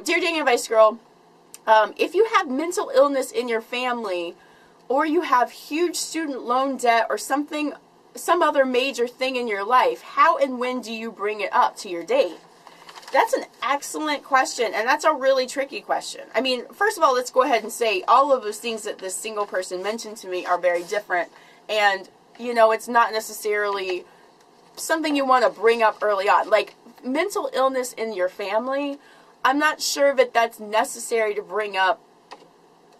Dear Dating Advice Girl, if you have mental illness in your family, or you have huge student loan debt or some other major thing in your life, how and when do you bring it up to your date? That's an excellent question, and that's a really tricky question. I mean, first of all, let's go ahead and say all of those things that this single person mentioned to me are very different, and, you know, it's not necessarily something you want to bring up early on. Like, mental illness in your family, I'm not sure that that's necessary to bring up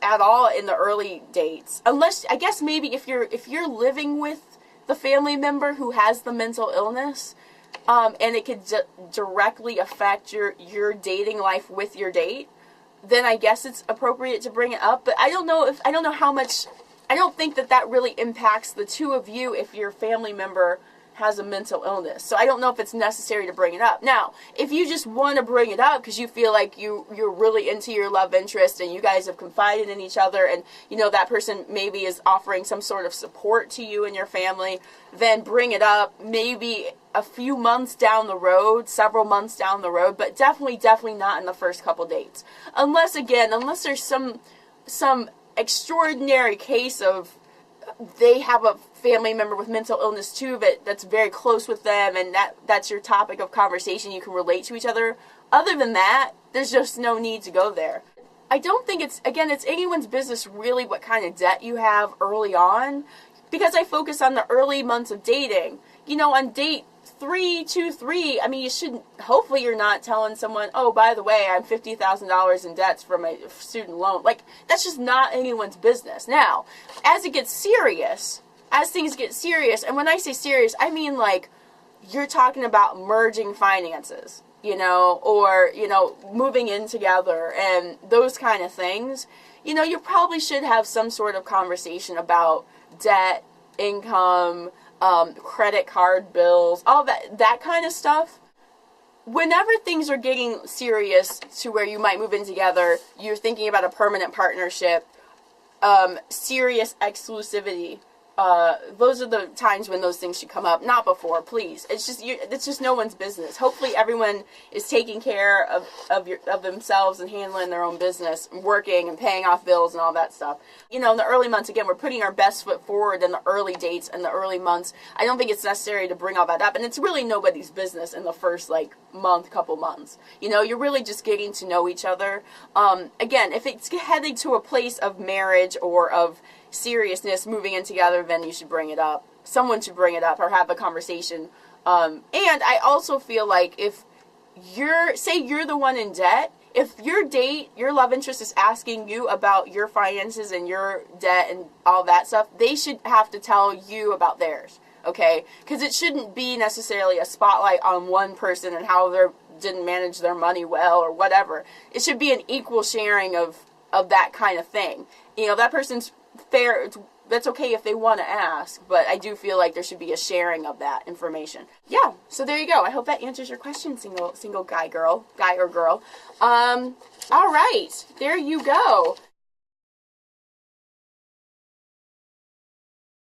at all in the early dates, unless, I guess, maybe if you're living with the family member who has the mental illness, and it could directly affect your dating life with your date, then I guess it's appropriate to bring it up. But I don't know how much. I don't think that really impacts the two of you if your family member has a mental illness. So I don't know if it's necessary to bring it up. Now, if you just want to bring it up because you feel like you're really into your love interest and you guys have confided in each other, and you know that person maybe is offering some sort of support to you and your family, then bring it up maybe a few months down the road, several months down the road, but definitely not in the first couple dates. Unless there's some extraordinary case of they have a family member with mental illness too that's very close with them, and that's your topic of conversation, you can relate to each other. Other than that, there's just no need to go there. I don't think it's anyone's business really what kind of debt you have early on, because I focus on the early months of dating. You know, on date 3, I mean, you shouldn't, hopefully you're not telling someone, oh, by the way, I'm $50,000 in debts for my student loan. Like, that's just not anyone's business. Now, as things get serious, and when I say serious, I mean, like, you're talking about merging finances, you know, or, you know, moving in together and those kind of things, you know, you probably should have some sort of conversation about debt, income, credit card bills, all that kind of stuff. Whenever things are getting serious to where you might move in together, you're thinking about a permanent partnership, serious exclusivity, those are the times when those things should come up, not before, please. It's just no one's business. Hopefully everyone is taking care of themselves and handling their own business, working and paying off bills and all that stuff. You know, in the early months, again, we're putting our best foot forward in the early dates and the early months. I don't think it's necessary to bring all that up, and it's really nobody's business in the first, like, couple months. You know, you're really just getting to know each other. Again, if it's heading to a place of marriage or of seriousness, moving in together, then you should bring it up. Someone should bring it up or have a conversation. And I also feel like if you're the one in debt, if your love interest is asking you about your finances and your debt and all that stuff, they should have to tell you about theirs, okay? Because it shouldn't be necessarily a spotlight on one person and how they didn't manage their money well or whatever. It should be an equal sharing of that kind of thing. You know, that person's fair, that's okay if they want to ask, but I do feel like there should be a sharing of that information. Yeah, so there you go. I hope that answers your question, single guy or girl. All right, there you go.